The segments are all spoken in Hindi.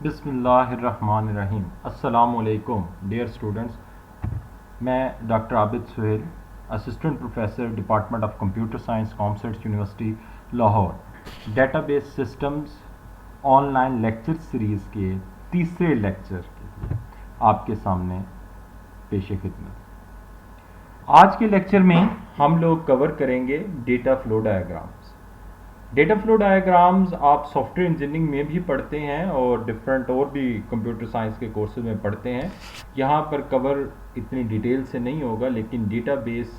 बिस्मिल्लाहिर्रहमानिर्रहीम। अस्सलामुअलैकुम डियर स्टूडेंट्स, मैं doctor Abid Suhail, assistant professor department of computer science, commerce university Lahore, database systems online lecture series के तीसरे लेक्चर के लिए आपके सामने पेश खिदमत। आज के लेक्चर में हम लोग कवर करेंगे data flow diagrams. Data flow diagrams आप सॉफ्टवेयर इंजीनियरिंग में भी पढ़ते हैं और डिफरेंट और भी कंप्यूटर साइंस के कोर्सेज में पढ़ते हैं। यहाँ पर कवर इतनी डिटेल से नहीं होगा, लेकिन डेटाबेस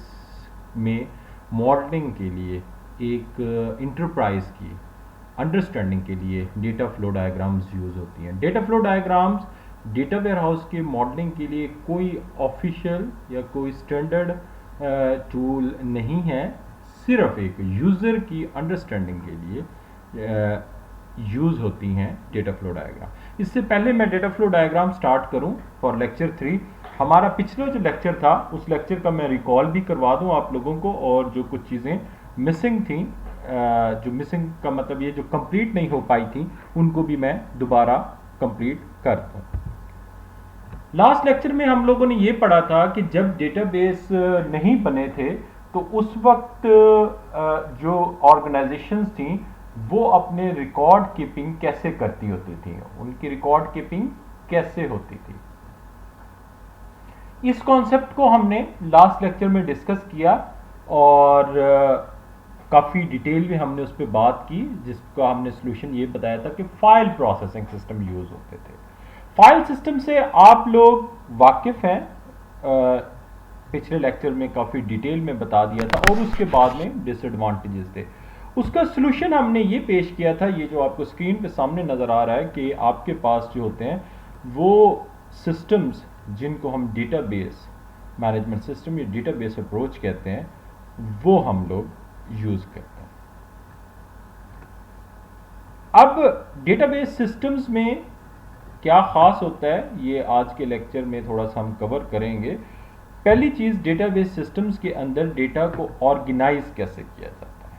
में मॉडलिंग के लिए एक इंटरप्राइज की अंडरस्टैंडिंग के लिए डेटा फ्लो डायग्राम्स यूज़ होती हैं। Data flow diagrams data warehouse के मॉडलिंग के लिए कोई ऑफिशियल या कोई स्टैंडर्ड टूल नहीं है, सिर्फ एक यूज़र की अंडरस्टैंडिंग के लिए यूज़ होती हैं डेटा फ्लो डायग्राम। इससे पहले मैं डेटा फ्लो डायग्राम स्टार्ट करूं फॉर लेक्चर 3, हमारा पिछला जो लेक्चर था उस लेक्चर का मैं रिकॉल भी करवा दूं आप लोगों को, और जो कुछ चीज़ें मिसिंग थी, जो मिसिंग का मतलब ये जो कंप्लीट नहीं हो पाई थी, उनको भी मैं दोबारा कंप्लीट कर दूं। लास्ट लेक्चर में हम लोगों ने ये पढ़ा था कि जब डेटाबेस नहीं बने थे तो उस वक्त जो ऑर्गेनाइजेशंस थी वो अपने रिकॉर्ड कीपिंग कैसे करती होती थी, उनकी रिकॉर्ड कीपिंग कैसे होती थी। इस कॉन्सेप्ट को हमने लास्ट लेक्चर में डिस्कस किया और काफ़ी डिटेल में हमने उस पर बात की, जिसका हमने सोल्यूशन ये बताया था कि फाइल प्रोसेसिंग सिस्टम यूज़ होते थे। फाइल सिस्टम से आप लोग वाकिफ़ हैं, पिछले लेक्चर में काफ़ी डिटेल में बता दिया था, और उसके बाद में डिसएडवांटेजेस थे। उसका सलूशन हमने ये पेश किया था, ये जो आपको स्क्रीन पे सामने नज़र आ रहा है कि आपके पास जो होते हैं वो सिस्टम्स जिनको हम डेटाबेस मैनेजमेंट सिस्टम या डेटाबेस अप्रोच कहते हैं, वो हम लोग यूज़ करते हैं। अब डेटाबेस सिस्टम्स में क्या ख़ास होता है, ये आज के लेक्चर में थोड़ा सा हम कवर करेंगे। पहली चीज़, डेटाबेस सिस्टम्स के अंदर डेटा को ऑर्गेनाइज कैसे किया जाता है।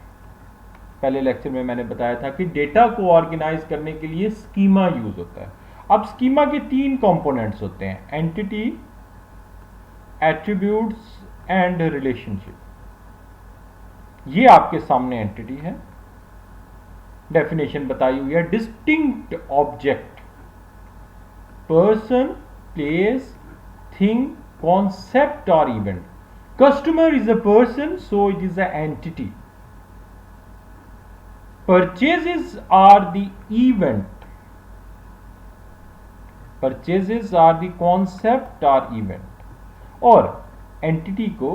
पहले लेक्चर में मैंने बताया था कि डेटा को ऑर्गेनाइज करने के लिए स्कीमा यूज़ होता है। अब स्कीमा के 3 कंपोनेंट्स होते हैं, एंटिटी, एट्रीब्यूट्स एंड रिलेशनशिप। ये आपके सामने एंटिटी है, डेफिनेशन बताई हुई है। Distinct object, person, place, thing, concept or event. Customer is a person, so it is an entity. Purchases are the event. Purchases are the concept or event. और entity को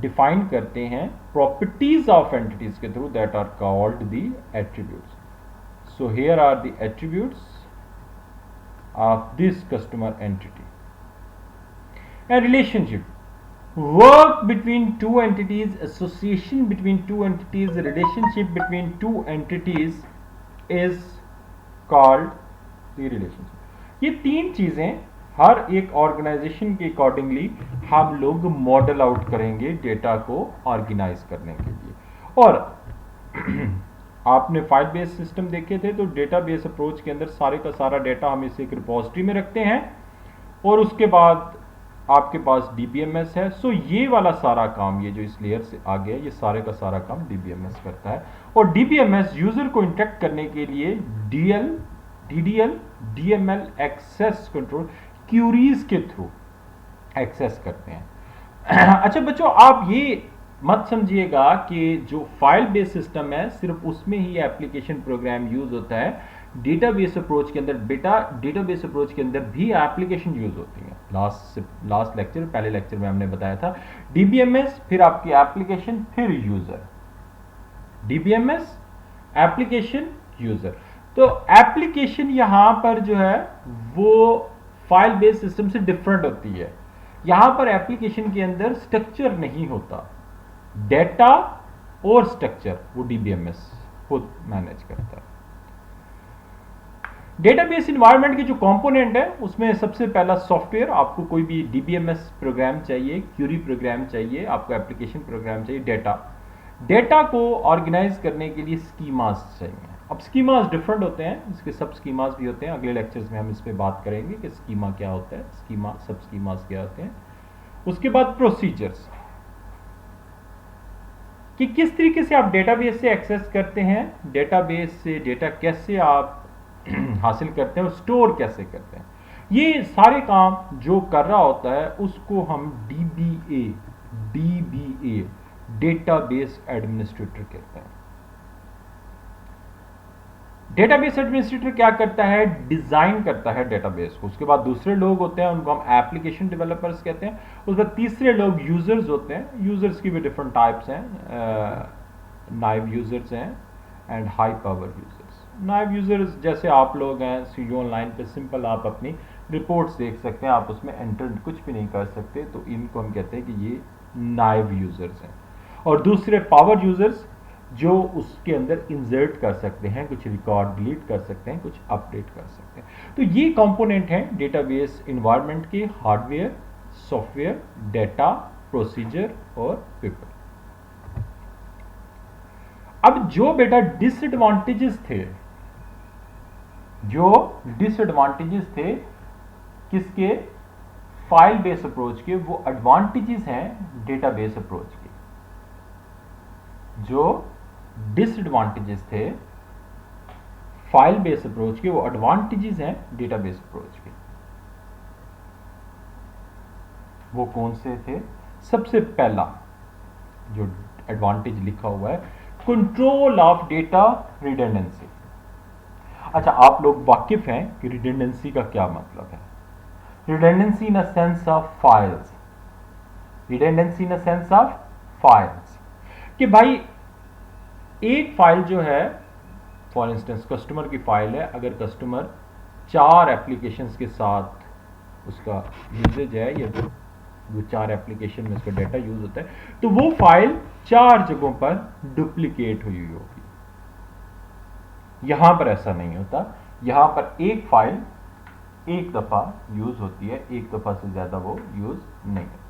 define करते हैं properties of entities के through, that are called the attributes. So here are the attributes of this customer entity. A relationship, work between two entities, association between two entities, relationship between two entities is called the relationship. ये 3 चीजें हर एक ऑर्गेनाइजेशन के अकॉर्डिंगली हम लोग मॉडल आउट करेंगे डेटा को ऑर्गेनाइज करने के लिए। और आपने फाइल बेस्ड सिस्टम देखे थे, तो डेटाबेस अप्रोच के अंदर सारे का सारा डेटा हम इसे एक रिपोजिटरी में रखते हैं, और उसके बाद आपके पास डीबीएमएस है। सो ये वाला सारा काम, ये जो इस लेयर से आ गया, ये सारे का सारा काम डीबीएमएस करता है। और डीबीएमएस यूजर को इंटरेक्ट करने के लिए DL, DDL, DML access control queries के थ्रू एक्सेस करते हैं। अच्छा बच्चों, आप ये मत समझिएगा कि जो फाइल बेस्ड सिस्टम है सिर्फ उसमें ही एप्लीकेशन प्रोग्राम यूज होता है। डेटाबेस अप्रोच के अंदर डेटाबेस अप्रोच के अंदर भी एप्लीकेशन यूज होती है। लास्ट लेक्चर, पहले लेक्चर में हमने बताया था डीबीएमएस, फिर आपकी एप्लीकेशन, फिर यूजर। DBMS, application, user. तो एप्लीकेशन यहां पर जो है वो फाइल बेस्ड सिस्टम से डिफरेंट होती है। यहां पर एप्लीकेशन के अंदर स्ट्रक्चर नहीं होता, डेटा और स्ट्रक्चर वो डीबीएमएस खुद मैनेज करता है। डेटाबेस इन्वायरमेंट के जो कंपोनेंट है उसमें सबसे पहला सॉफ्टवेयर, आपको कोई भी डीबीएमएस प्रोग्राम चाहिए, क्यूरी प्रोग्राम चाहिए, आपको एप्लीकेशन प्रोग्राम चाहिए, डेटा को ऑर्गेनाइज करने के लिए स्कीमास चाहिए। अब स्कीमास डिफरेंट होते हैं, इसके सब स्कीमास भी होते हैं, अगले लेक्चर्स में हम इस पे बात करेंगे कि स्कीमा क्या होता है, स्कीमा सब स्कीमास क्या होते हैं। उसके बाद प्रोसीजर्स, कि किस तरीके से आप डेटाबेस से एक्सेस करते हैं, डेटाबेस से डेटा कैसे आप हासिल करते हैं और स्टोर कैसे करते हैं। ये सारे काम जो कर रहा होता है उसको हम डीबीए डेटाबेस एडमिनिस्ट्रेटर कहते हैं। डेटाबेस एडमिनिस्ट्रेटर क्या करता है, डिजाइन करता है डेटाबेस को। उसके बाद दूसरे लोग होते हैं, उनको हम एप्लीकेशन डेवलपर्स कहते हैं। उसके बाद तीसरे लोग यूजर्स होते हैं। यूजर्स की भी डिफरेंट टाइप्स हैं, नाइव यूजर्स हैं and high power users. Naive users जैसे आप लोग हैं, सीडीओ ऑनलाइन पे सिंपल आप अपनी रिपोर्ट्स देख सकते हैं, आप उसमें एंटर कुछ भी नहीं कर सकते, तो इनको हम कहते हैं कि ये नाइव यूजर्स हैं। और दूसरे पावर यूजर्स जो उसके अंदर इंसर्ट कर सकते हैं, कुछ रिकॉर्ड डिलीट कर सकते हैं, कुछ अपडेट कर सकते हैं। तो ये कंपोनेंट हैं डेटाबेस इन्वायरमेंट के, हार्डवेयर, सॉफ्टवेयर, डेटा, प्रोसीजर और पीपल। अब जो बेटा डिसएडवांटेजेस थे, जो डिसएडवांटेजेस थे किसके, फाइल बेस अप्रोच के, वो एडवांटेजेस हैं डेटाबेस अप्रोच के। जो डिसएडवांटेजेस थे फाइल बेस अप्रोच के, वो एडवांटेजेस हैं डेटाबेस अप्रोच के। वो कौन से थे? सबसे पहला जो एडवांटेज लिखा हुआ है, कंट्रोल ऑफ डेटा रिडंडेंसी। अच्छा, आप लोग वाकिफ हैं कि रिडंडेंसी का क्या मतलब है? Redundancy in a sense of files, redundancy in a sense of files, कि भाई एक फाइल जो है, फॉर इंस्टेंस कस्टमर की फाइल है, अगर कस्टमर 4 एप्लीकेशंस के साथ उसका यूजेज है, या वो 4 एप्लीकेशन में उसका डेटा यूज होता है, तो वो फाइल 4 जगहों पर डुप्लीकेट हुई होगी। यहां पर ऐसा नहीं होता, यहां पर एक फाइल एक दफा यूज होती है, एक दफा से ज्यादा वो यूज नहीं होती।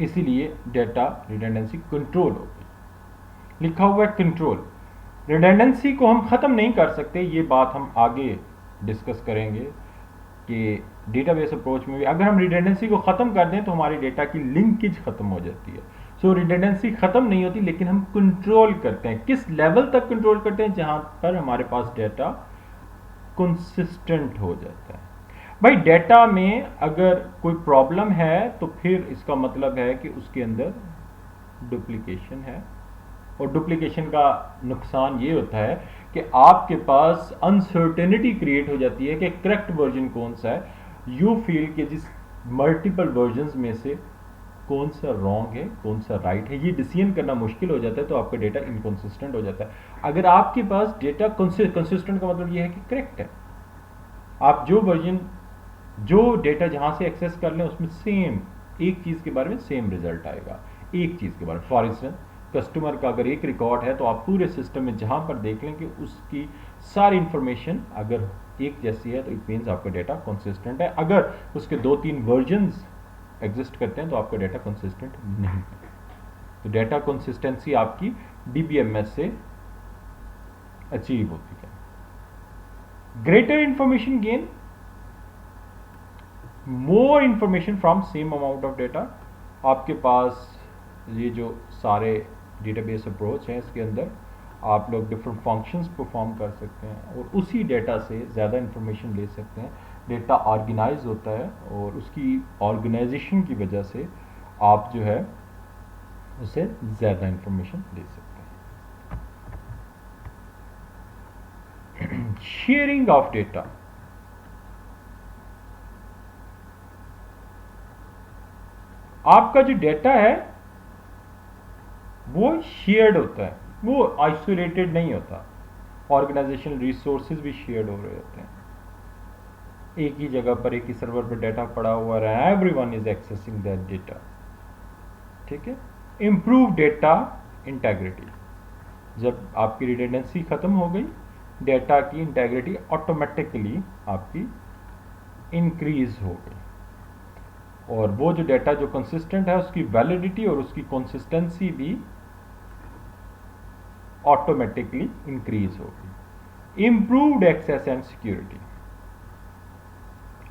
इसीलिए डेटा रिडंडेंसी कंट्रोल होगी, लिखा हुआ है कंट्रोल। रिडंडेंसी को हम खत्म नहीं कर सकते, ये बात हम आगे डिस्कस करेंगे कि डेटाबेस अप्रोच में भी अगर हम रिडंडेंसी को खत्म कर दें तो हमारी डेटा की लिंकेज खत्म हो जाती है। सो रिडंडेंसी खत्म नहीं होती, लेकिन हम कंट्रोल करते हैं। किस लेवल तक कंट्रोल करते हैं? जहां पर हमारे पास डेटा कंसिस्टेंट हो जाता है। भाई डेटा में अगर कोई प्रॉब्लम है तो फिर इसका मतलब है कि उसके अंदर डुप्लीकेशन है, और डुप्लीकेशन का नुकसान ये होता है कि आपके पास अनसर्टेनिटी क्रिएट हो जाती है कि करेक्ट वर्जन कौन सा है। यू फील कि जिस मल्टीपल वर्जन्स में से कौन सा रॉन्ग है, कौन सा राइट है, ये डिसीजन करना मुश्किल हो जाता है, तो आपका डेटा इनकंसिस्टेंट हो जाता है। अगर आपके पास डेटा कंसिस्टेंट का मतलब ये है कि करेक्ट है, आप जो वर्जन, जो डेटा जहां से एक्सेस कर लें उसमें सेम एक चीज के बारे में सेम रिजल्ट आएगा, एक चीज के बारे में। फॉर इंस्टेंस कस्टमर का अगर एक रिकॉर्ड है तो आप पूरे सिस्टम में जहां पर देख लें कि उसकी सारी इंफॉर्मेशन अगर एक जैसी है तो इट मीन्स आपका डेटा कंसिस्टेंट है। अगर उसके 2-3 वर्जन्स एग्जिस्ट करते हैं तो आपका डेटा कंसिस्टेंट नहीं है। तो डेटा कंसिस्टेंसी आपकी डीबीएमएस से अचीव होती है। Greater information gain, more information from same amount of data. आपके पास ये जो सारे डेटाबेस अप्रोच है, इसके अंदर आप लोग डिफरेंट फंक्शंस परफॉर्म कर सकते हैं और उसी डेटा से ज़्यादा इंफॉर्मेशन ले सकते हैं। डेटा ऑर्गेनाइज होता है और उसकी ऑर्गेनाइजेशन की वजह से आप जो है उसे ज़्यादा इंफॉर्मेशन ले सकते हैं। शेयरिंग ऑफ डेटा, आपका जो डेटा है वो शेयर्ड होता है, वो आइसोलेटेड नहीं होता। ऑर्गेनाइजेशनल रिसोर्सेज भी शेयर्ड हो रहे होते हैं। एक ही जगह पर, एक ही सर्वर पर डेटा पड़ा हुआ रहा है, everyone is accessing that data. ठीक है। इंप्रूव डेटा इंटेग्रिटी, जब आपकी रिडंडेंसी खत्म हो गई, डेटा की इंटेग्रिटी ऑटोमेटिकली आपकी इंक्रीज हो गई, और वो जो डेटा जो कंसिस्टेंट है उसकी वैलिडिटी और उसकी कंसिस्टेंसी भी ऑटोमेटिकली इंक्रीज होगी। इम्प्रूव्ड एक्सेस एंड सिक्योरिटी,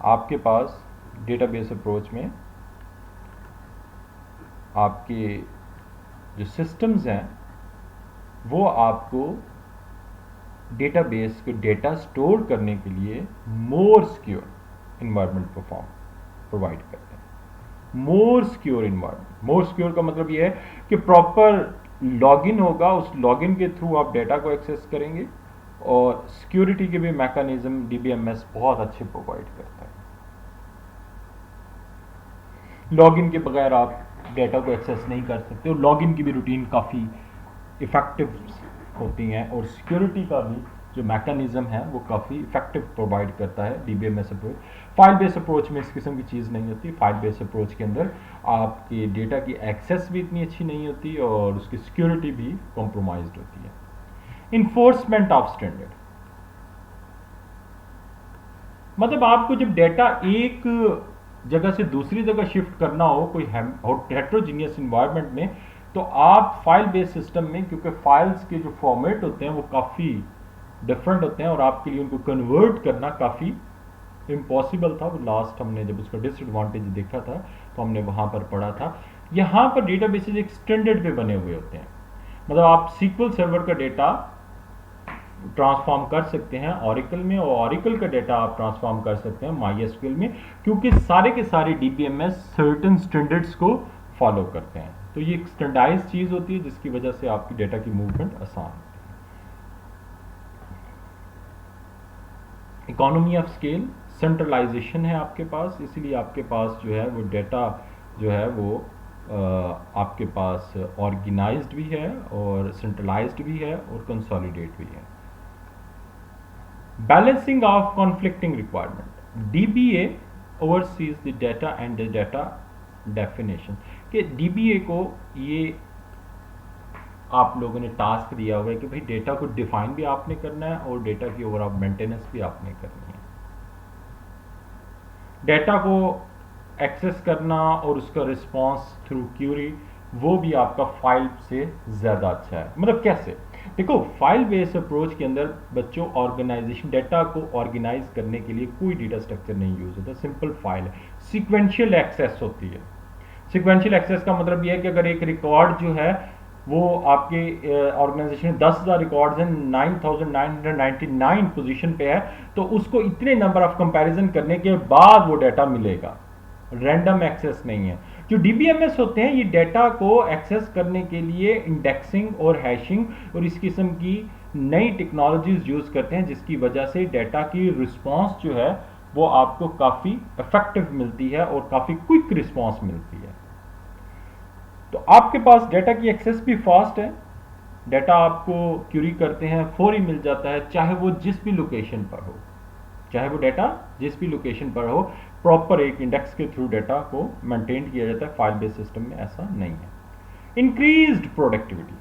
आपके पास डेटाबेस अप्रोच में आपके जो सिस्टम्स हैं वो आपको डेटाबेस को डेटा स्टोर करने के लिए मोर सिक्योर इन्वायरमेंट प्रोवाइड करते हैं। More secure environment, more secure का मतलब ये है कि प्रॉपर लॉगिन होगा, उस लॉगिन के थ्रू आप डेटा को एक्सेस करेंगे, और सिक्योरिटी के भी मैकेनिज्म डीबीएमएस बहुत अच्छे प्रोवाइड करता है। लॉगिन के बगैर आप डेटा को एक्सेस नहीं कर सकते, और लॉगिन की भी रूटीन काफ़ी इफेक्टिव होती हैं, और सिक्योरिटी का भी जो मैकेनिज्म है वो काफ़ी इफेक्टिव प्रोवाइड करता है DBMS approach. File based approach में इस किस्म की चीज़ नहीं होती। फाइल बेस्ड अप्रोच के अंदर आपके डेटा की एक्सेस भी इतनी अच्छी नहीं होती और उसकी सिक्योरिटी भी कॉम्प्रोमाइज्ड होती है। इन्फोर्समेंट ऑफ स्टैंडर्ड, मतलब आपको जब डेटा एक जगह से दूसरी जगह शिफ्ट करना हो कोई हेट्रोजीनियस इन्वायरमेंट में, तो आप फाइल बेस्ड सिस्टम में, क्योंकि फाइल्स के जो फॉर्मेट होते हैं वो काफ़ी डिफरेंट होते हैं और आपके लिए उनको कन्वर्ट करना काफ़ी इम्पॉसिबल था। वो लास्ट हमने जब उसका डिसएडवांटेज देखा था तो हमने वहाँ पर पढ़ा था। यहाँ पर डेटाबेसेस एक स्टैंडर्ड पे बने हुए होते हैं, मतलब आप सीक्वल सर्वर का डेटा ट्रांसफॉर्म कर सकते हैं ऑरिकल में, और ऑरिकल का डेटा आप ट्रांसफॉर्म कर सकते हैं माईएसक्यूएल में, क्योंकि सारे के सारे डीबीएमएस सर्टेन स्टैंडर्ड्स को फॉलो करते हैं। तो ये एक स्टैंडर्डाइज चीज़ होती है जिसकी वजह से आपकी डेटा की मूवमेंट आसान होती है। इकोनॉमी ऑफ स्केल, सेंट्रलाइजेशन है आपके पास, इसीलिए आपके पास जो है वो डेटा जो है वो आपके पास ऑर्गेनाइज्ड भी है और सेंट्रलाइज्ड भी है और कंसोलिडेट भी है। Balancing of conflicting requirement, dBA overseas the data and the data definition, कि डीबीए को ये आप लोगों ने टास्क दिया हुआ है कि भाई डेटा को डिफाइन भी आपने करना है और डेटा की ओवरऑल मेंटेनेंस भी आपने करनी है। डेटा को एक्सेस करना और उसका रिस्पांस थ्रू क्यूरी वो भी आपका फाइल से ज़्यादा अच्छा है। मतलब कैसे, देखो फाइल बेस्ड अप्रोच के अंदर बच्चों ऑर्गेनाइजेशन, डेटा को ऑर्गेनाइज करने के लिए कोई डेटा स्ट्रक्चर नहीं यूज होता, सिंपल फाइल है। सीक्वेंशियल एक्सेस होती है। सीक्वेंशियल एक्सेस का मतलब यह है कि अगर एक रिकॉर्ड जो है वो आपके ऑर्गेनाइजेशन में 10,000 रिकॉर्ड्स हैं, 9,999 पोजीशन पे है, तो उसको इतने नंबर ऑफ कंपैरिजन करने के बाद वो डेटा मिलेगा, रैंडम एक्सेस नहीं है। जो डीबीएमएस होते हैं ये डेटा को एक्सेस करने के लिए इंडेक्सिंग और हैशिंग और इस किस्म की नई टेक्नोलॉजीज यूज करते हैं, जिसकी वजह से डेटा की रिस्पांस जो है वो आपको काफ़ी इफेक्टिव मिलती है और काफ़ी क्विक रिस्पांस मिलती है। तो आपके पास डेटा की एक्सेस भी फास्ट है, डेटा आपको क्यूरी करते हैं फौरी मिल जाता है, चाहे वो जिस भी लोकेशन पर हो, चाहे वो डेटा जिस भी लोकेशन पर हो, प्रॉपर एक इंडेक्स के थ्रू डेटा को मेंटेन किया जाता है। फाइल बेस्ड सिस्टम में ऐसा नहीं है। इंक्रीज्ड प्रोडक्टिविटी,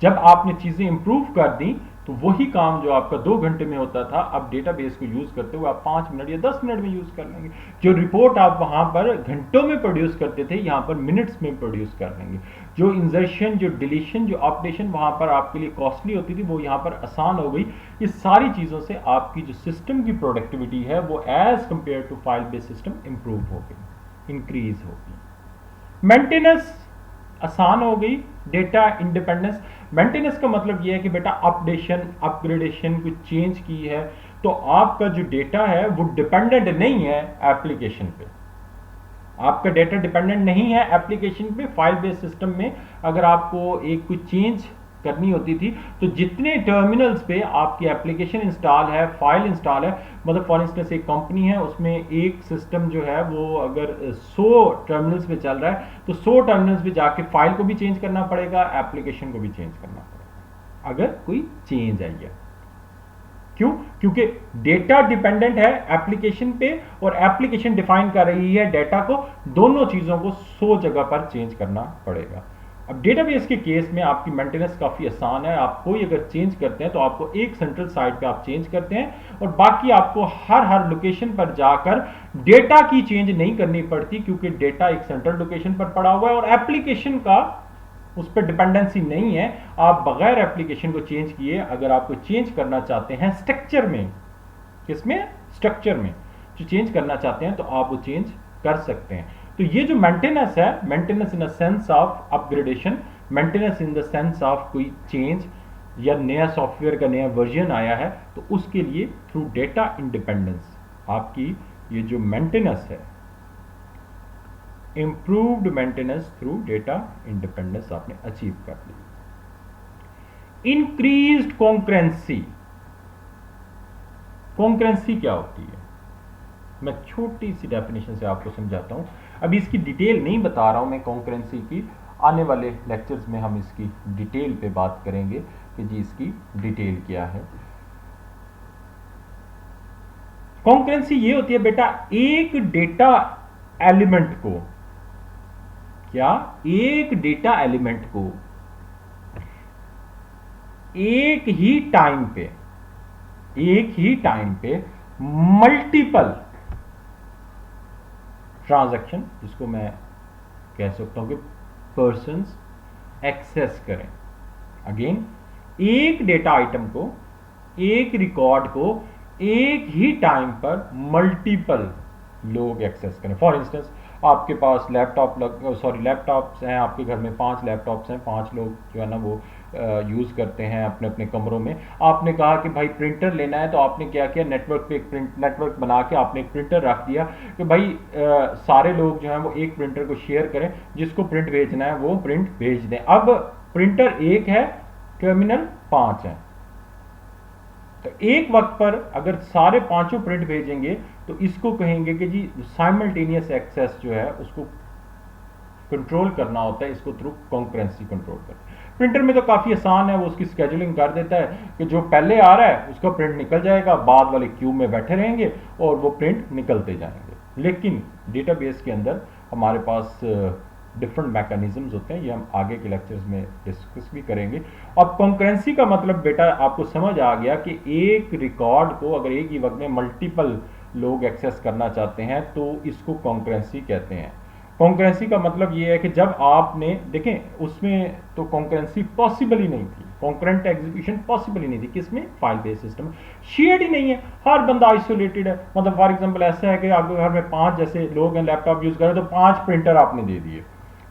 जब आपने चीजें इंप्रूव कर दी तो वही काम जो आपका 2 घंटे में होता था, अब डेटाबेस को यूज करते हुए आप 5 मिनट या 10 मिनट में यूज कर लेंगे। जो रिपोर्ट आप वहां पर घंटों में प्रोड्यूस करते थे, यहां पर मिनट्स में प्रोड्यूस कर लेंगे। जो इंसर्शन, जो डिलीशन, जो अपडेशन वहां पर आपके लिए कॉस्टली होती थी, वो यहां पर आसान हो गई। ये सारी चीजों से आपकी जो सिस्टम की प्रोडक्टिविटी है वो as compare to file based system improve हो गई, इंक्रीज हो गई। मेंटेनेंस आसान हो गई, डेटा इंडिपेंडेंस। मेंटेनेंस का मतलब यह है कि बेटा अपडेशन, अपग्रेडेशन कुछ चेंज की है तो आपका जो डेटा है वो डिपेंडेंट नहीं है एप्लीकेशन पे। आपका डेटा डिपेंडेंट नहीं है एप्लीकेशन पे। फाइल बेस्ड सिस्टम में अगर आपको एक कुछ चेंज करनी होती थी तो जितने टर्मिनल्स पे आपकी एप्लीकेशन इंस्टॉल है, फाइल इंस्टॉल है, मतलब फॉर इंस्टेंस एक कंपनी है उसमें एक सिस्टम जो है वो अगर 100 टर्मिनल्स पे चल रहा है तो 100 टर्मिनल्स पे जाके फाइल को भी चेंज करना पड़ेगा, एप्लीकेशन को भी चेंज करना पड़ेगा अगर कोई चेंज आई है। क्यों? क्योंकि डेटा डिपेंडेंट है एप्लीकेशन पे और एप्लीकेशन डिफाइन कर रही है डेटा को, दोनों चीजों को 100 जगह पर चेंज करना पड़ेगा। अब डेटाबेस के केस में आपकी मेंटेनेंस काफ़ी आसान है। आप कोई अगर चेंज करते हैं तो आपको एक सेंट्रल साइट पे आप चेंज करते हैं और बाकी आपको हर लोकेशन पर जाकर डेटा की चेंज नहीं करनी पड़ती, क्योंकि डेटा एक सेंट्रल लोकेशन पर पड़ा हुआ है और एप्लीकेशन का उस पर डिपेंडेंसी नहीं है। आप बगैर एप्लीकेशन को चेंज किए अगर आपको चेंज करना चाहते हैं स्ट्रक्चर में, किसमें, स्ट्रक्चर में जो चेंज करना चाहते हैं तो आप वो चेंज कर सकते हैं। तो ये जो मेंटेनेंस है, maintenance in the sense of upgradation, maintenance in the sense of कोई चेंज या नया सॉफ्टवेयर का नया वर्जन आया है तो उसके लिए थ्रू डेटा इंडिपेंडेंस आपकी ये जो मेंटेनेंस है, improved maintenance through data independence आपने अचीव कर ली। इंक्रीज्ड कॉन्करेंसी, कॉन्करेंसी क्या होती है, मैं छोटी सी डेफिनेशन से आपको समझाता हूं। अभी इसकी डिटेल नहीं बता रहा हूं मैं कॉन्करेंसी की, आने वाले लेक्चर्स में हम इसकी डिटेल पे बात करेंगे कि जी इसकी डिटेल क्या है। कॉन्करेंसी ये होती है बेटा, एक डेटा एलिमेंट को, क्या, एक डेटा एलिमेंट को एक ही टाइम पे मल्टीपल ट्रांजैक्शन, जिसको मैं कह सकता हूं कि पर्सन्स एक्सेस करें। अगेन, एक डेटा आइटम को, एक रिकॉर्ड को एक ही टाइम पर मल्टीपल लोग एक्सेस करें। फॉर इंस्टेंस आपके पास लैपटॉप्स हैं, आपके घर में 5 लैपटॉप्स हैं, 5 लोग जो है ना वो यूज़ करते हैं अपने अपने कमरों में। आपने कहा कि भाई प्रिंटर लेना है, तो आपने क्या किया, नेटवर्क पे एक नेटवर्क बना के आपने एक प्रिंटर रख दिया कि भाई सारे लोग जो हैं वो एक प्रिंटर को शेयर करें, जिसको प्रिंट भेजना है वो प्रिंट भेज दें। अब प्रिंटर एक है, टर्मिनल 5 हैं, तो एक वक्त पर अगर सारे 5 प्रिंट भेजेंगे तो इसको कहेंगे कि जी साइमल्टेनियस एक्सेस जो है उसको कंट्रोल करना होता है, इसको थ्रू कॉन्करेंसी कंट्रोल कर। प्रिंटर में तो काफ़ी आसान है, वो उसकी स्केजुलिंग कर देता है कि जो पहले आ रहा है उसका प्रिंट निकल जाएगा, बाद वाले क्यू में बैठे रहेंगे और वो प्रिंट निकलते जाएंगे। लेकिन डेटाबेस के अंदर हमारे पास डिफरेंट मैकेनिज्म्स होते हैं, ये हम आगे के लेक्चर्स में डिस्कस भी करेंगे। अब कॉन्करेंसी का मतलब बेटा आपको समझ आ गया कि एक रिकॉर्ड को अगर एक ही वक्त में मल्टीपल लोग एक्सेस करना चाहते हैं तो इसको कॉन्करेंसी कहते हैं। कॉन्करेंसी का मतलब ये है कि जब आपने देखें उसमें तो कॉन्करेंसी पॉसिबल ही नहीं थी, कॉन्करेंट एग्जीक्यूशन पॉसिबल ही नहीं थी, किसमें, फाइल बेस्ड सिस्टम। शेयर्ड ही नहीं है, हर बंदा आइसोलेटेड है। मतलब फॉर एग्जांपल ऐसा है कि आपके घर में 5 जैसे लोग हैं, लैपटॉप यूज कर रहे हैं, तो 5 प्रिंटर आपने दे दिए,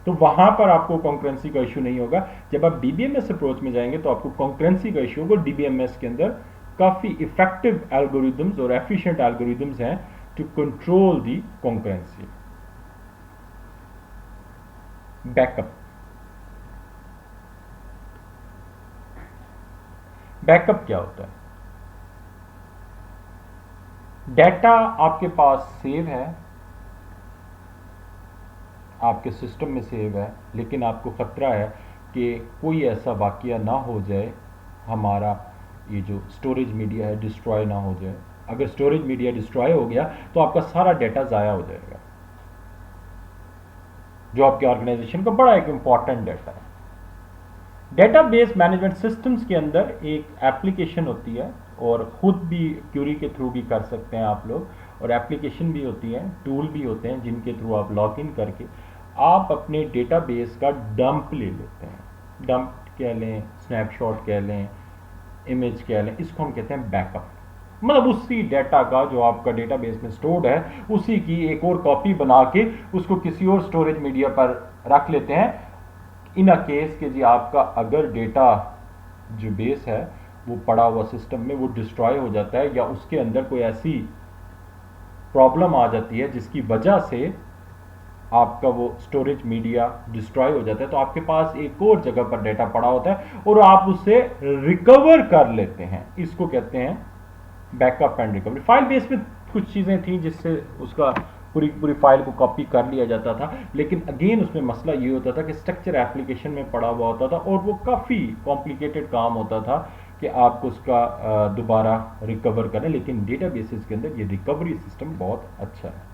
तो वहां पर आपको कॉन्करेंसी का इशू नहीं होगा। जब आप डीबीएमएस अप्रोच में जाएंगे तो आपको कॉन्करेंसी का इशू होगा। डीबीएमएस के अंदर काफी इफेक्टिव एल्गोरिदम्स और एफिशिएंट एल्गोरिदम्स हैं to control the concurrency. Backup, backup क्या होता है, डेटा आपके पास सेव है, आपके सिस्टम में सेव है, लेकिन आपको खतरा है कि कोई ऐसा वाकया ना हो जाए, हमारा ये जो स्टोरेज मीडिया है डिस्ट्रॉय ना हो जाए। अगर स्टोरेज मीडिया डिस्ट्रॉय हो गया तो आपका सारा डेटा ज़ाया हो जाएगा, जो आपके ऑर्गेनाइजेशन का बड़ा एक इंपॉर्टेंट डेटा है। डेटाबेस मैनेजमेंट सिस्टम्स के अंदर एक एप्लीकेशन होती है, और खुद भी क्यूरी के थ्रू भी कर सकते हैं आप लोग, और एप्लीकेशन भी होती है, टूल भी होते हैं जिनके थ्रू आप लॉग इन करके आप अपने डेटाबेस का डंप ले लेते हैं। डंप कह लें, स्नैपशॉट कह लें, इमेज कह लें, इसको हम कहते हैं बैकअप। मतलब उसी डेटा का जो आपका डेटाबेस में स्टोर्ड है उसी की एक और कॉपी बना के उसको किसी और स्टोरेज मीडिया पर रख लेते हैं। इन अ केस के जी आपका अगर डेटा जो बेस है वो पड़ा हुआ सिस्टम में वो डिस्ट्रॉय हो जाता है, या उसके अंदर कोई ऐसी प्रॉब्लम आ जाती है जिसकी वजह से आपका वो स्टोरेज मीडिया डिस्ट्रॉय हो जाता है, तो आपके पास एक और जगह पर डेटा पड़ा होता है और आप उसे रिकवर कर लेते हैं। इसको कहते हैं backup and recovery. File base में कुछ चीज़ें थी जिससे उसका पूरी फाइल को कॉपी कर लिया जाता था, लेकिन अगेन उसमें मसला ये होता था कि स्ट्रक्चर एप्लीकेशन में पड़ा हुआ होता था और वो काफ़ी कॉम्प्लिकेटेड काम होता था कि आपको उसका दोबारा रिकवर करें। लेकिन डेटाबेसेस के अंदर ये रिकवरी सिस्टम बहुत अच्छा है।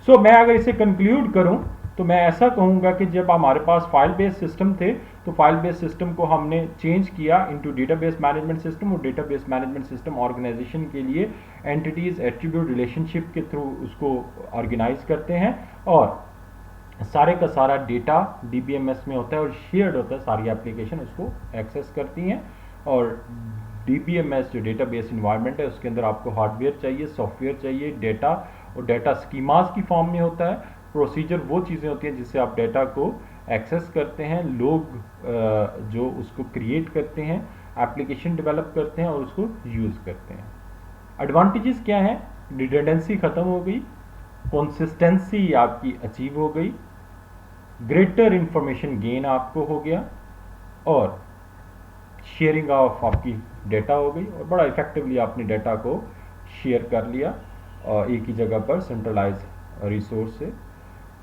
सो मैं अगर इसे कंक्लूड करूं तो मैं ऐसा कहूंगा कि जब हमारे पास फाइल बेस्ड सिस्टम थे तो फाइल बेस्ड सिस्टम को हमने चेंज किया इनटू डेटाबेस मैनेजमेंट सिस्टम, और डेटाबेस मैनेजमेंट सिस्टम ऑर्गेनाइजेशन के लिए एंटिटीज एट्रीब्यूट रिलेशनशिप के थ्रू उसको ऑर्गेनाइज करते हैं, और सारे का सारा डेटा DBMS में होता है और शेयर्ड होता है, सारी एप्लीकेशन उसको एक्सेस करती हैं। और DBMS जो डेटाबेस इन्वायरमेंट है उसके अंदर आपको हार्डवेयर चाहिए, सॉफ्टवेयर चाहिए, डेटा और डेटा स्कीमास की फॉर्म में होता है। प्रोसीजर वो चीज़ें होती हैं जिससे आप डेटा को एक्सेस करते हैं, लोग जो उसको क्रिएट करते हैं, एप्लीकेशन डेवलप करते हैं और उसको यूज़ करते हैं। एडवांटेजेस क्या हैं? रिडंडेंसी ख़त्म हो गई, कंसिस्टेंसी आपकी अचीव हो गई, ग्रेटर इंफॉर्मेशन गेन आपको हो गया और शेयरिंग ऑफ आपकी डेटा हो गई और बड़ा इफेक्टिवली आपने डेटा को शेयर कर लिया एक ही जगह पर सेंट्रलाइज रिसोर्स से।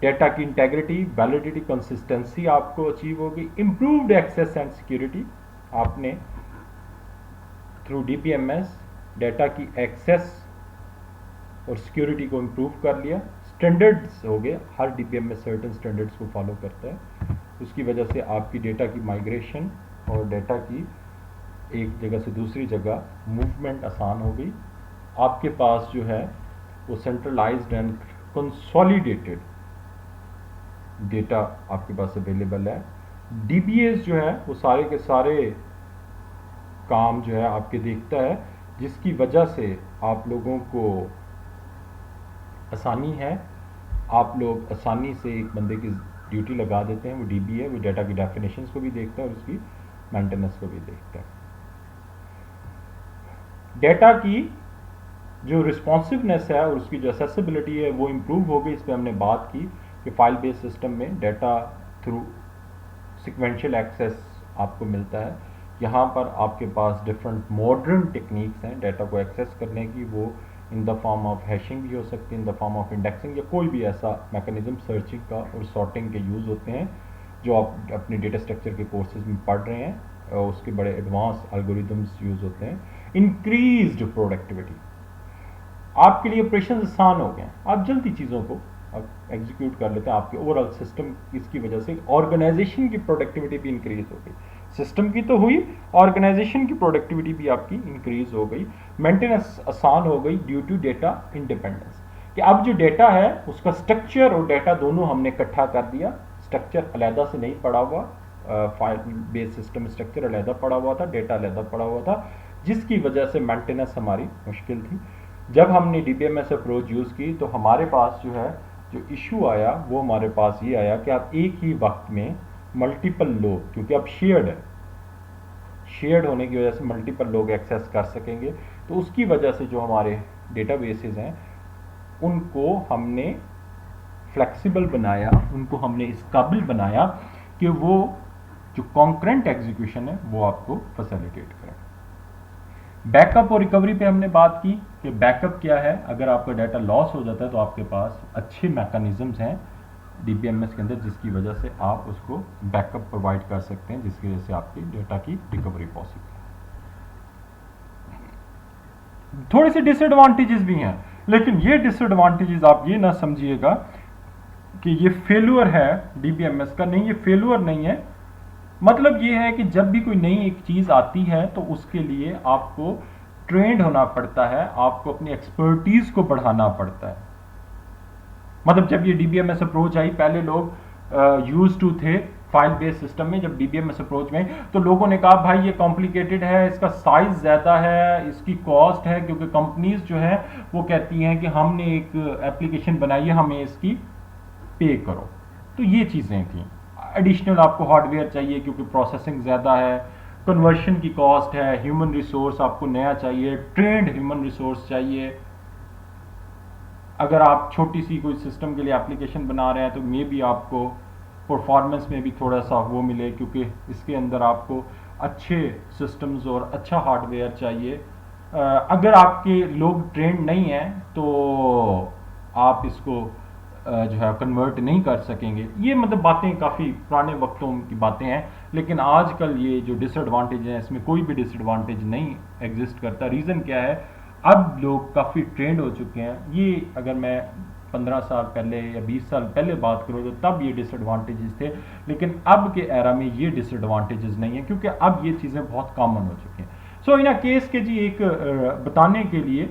डेटा की इंटेग्रिटी, वैलिडिटी, कंसिस्टेंसी आपको अचीव हो गई। इम्प्रूव्ड एक्सेस एंड सिक्योरिटी, आपने थ्रू DBMS डेटा की एक्सेस और सिक्योरिटी को इम्प्रूव कर लिया। स्टैंडर्ड्स हो गए, हर DBMS सर्टेन स्टैंडर्ड्स को फॉलो करता है, उसकी वजह से आपकी डेटा की माइग्रेशन और डेटा की एक जगह से दूसरी जगह मूवमेंट आसान हो गई। आपके पास जो है वो सेंट्रलाइज्ड एंड कंसोलिडेटेड डेटा आपके पास अवेलेबल है। DBS जो है वो सारे के सारे काम जो है आपके देखता है, जिसकी वजह से आप लोगों को आसानी है। आप लोग आसानी से एक बंदे की ड्यूटी लगा देते हैं, वो DB है, वो डेटा की डेफिनेशंस को भी देखता है और उसकी मेंटेनेंस को भी देखता है। डेटा की जो रिस्पॉन्सिवनेस है और उसकी जो एक्सेसिबिलिटी है वो इम्प्रूव हो गई। इस पर हमने बात की कि फाइल बेस्ड सिस्टम में डेटा थ्रू सिक्वेंशियल एक्सेस आपको मिलता है। यहाँ पर आपके पास डिफरेंट मॉडर्न टेक्निक्स हैं डेटा को एक्सेस करने की, वो in the form of hashing भी हो सकती है, in the form of indexing या कोई भी ऐसा मैकेनिज्म सर्चिंग का और सॉर्टिंग के यूज़ होते हैं जो आप अपने डेटा स्ट्रक्चर के कोर्सेज में पढ़ रहे हैं। और उसके बड़े एडवांस एल्गोरिदम्स यूज़ होते हैं। इंक्रीज्ड प्रोडक्टिविटी, आपके लिए ऑपरेशन आसान हो गए, आप जल्दी चीज़ों को एग्जीक्यूट कर लेते हैं। आपके ओवरऑल सिस्टम इसकी वजह से ऑर्गेनाइजेशन की प्रोडक्टिविटी भी इंक्रीज हो गई। सिस्टम की तो हुई, ऑर्गेनाइजेशन की प्रोडक्टिविटी भी आपकी इंक्रीज हो गई। मेंटेनेंस आसान हो गई ड्यू टू डेटा इंडिपेंडेंस, कि अब जो डेटा है उसका स्ट्रक्चर और डेटा दोनों हमने इकट्ठा कर दिया। स्ट्रक्चर अलहदा से नहीं पड़ा हुआ, फाइल बेस्ड सिस्टम स्ट्रक्चर अलहदा पड़ा हुआ था, डेटा अलहदा पड़ा हुआ था, जिसकी वजह से मेंटेनेंस हमारी मुश्किल थी। जब हमने DBMS अप्रोच यूज़ की तो हमारे पास जो है जो इशू आया वो हमारे पास ये आया कि आप एक ही वक्त में मल्टीपल लोग, क्योंकि अब शेयर्ड है, शेयर्ड होने की वजह से मल्टीपल लोग एक्सेस कर सकेंगे। तो उसकी वजह से जो हमारे डेटाबेसेस हैं उनको हमने फ्लेक्सिबल बनाया, उनको हमने इस काबिल बनाया कि वो जो कॉन्करेंट एग्जीक्यूशन है वो आपको फैसिलिटेट करें। बैकअप और रिकवरी पे हमने बात की कि बैकअप क्या है। अगर आपका डाटा लॉस हो जाता है तो आपके पास अच्छे मैकेनिज्म्स हैं DBMS के अंदर जिसकी वजह से आप उसको बैकअप प्रोवाइड कर सकते हैं, जिसकी वजह से आपकी डेटा की रिकवरी पॉसिबल है। थोड़े से डिसएडवांटेजेस भी हैं, लेकिन ये डिसएडवांटेजेस आप ये ना समझिएगा कि ये फेल्यूर है DBMS का, नहीं, ये फेल्यूर नहीं है। मतलब ये है कि जब भी कोई नई एक चीज़ आती है तो उसके लिए आपको ट्रेंड होना पड़ता है, आपको अपनी एक्सपर्टीज को बढ़ाना पड़ता है। मतलब जब ये DBMS अप्रोच आई, पहले लोग यूज टू थे फाइल बेस्ड सिस्टम में, जब DBMS अप्रोच में तो लोगों ने कहा भाई ये कॉम्प्लिकेटेड है, इसका साइज ज़्यादा है, इसकी कॉस्ट है, क्योंकि कंपनीज जो है वो कहती हैं कि हमने एक एप्लीकेशन बनाई है, हमें इसकी पे करो। तो ये चीज़ें थी। एडिशनल आपको हार्डवेयर चाहिए क्योंकि प्रोसेसिंग ज़्यादा है, कन्वर्शन की कॉस्ट है, ह्यूमन रिसोर्स आपको नया चाहिए, ट्रेंड ह्यूमन रिसोर्स चाहिए। अगर आप छोटी सी कोई सिस्टम के लिए एप्लीकेशन बना रहे हैं तो मे बी आपको परफॉर्मेंस में भी थोड़ा सा वो मिले, क्योंकि इसके अंदर आपको अच्छे सिस्टम्स और अच्छा हार्डवेयर चाहिए। अगर आपके लोग ट्रेंड नहीं हैं तो आप इसको जो है कन्वर्ट नहीं कर सकेंगे। ये मतलब बातें काफ़ी पुराने वक्तों की बातें हैं, लेकिन आजकल ये जो डिसएडवांटेज है इसमें कोई भी डिसएडवांटेज नहीं एग्जिस्ट करता। रीज़न क्या है, अब लोग काफ़ी ट्रेंड हो चुके हैं। ये अगर मैं 15 साल पहले या 20 साल पहले बात करूँ तो तब ये डिसएडवांटेजेस थे, लेकिन अब के एरा में ये डिसएडवांटेजेस नहीं है, क्योंकि अब ये चीज़ें बहुत कॉमन हो चुकी हैं। सो इन केस के जी एक बताने के लिए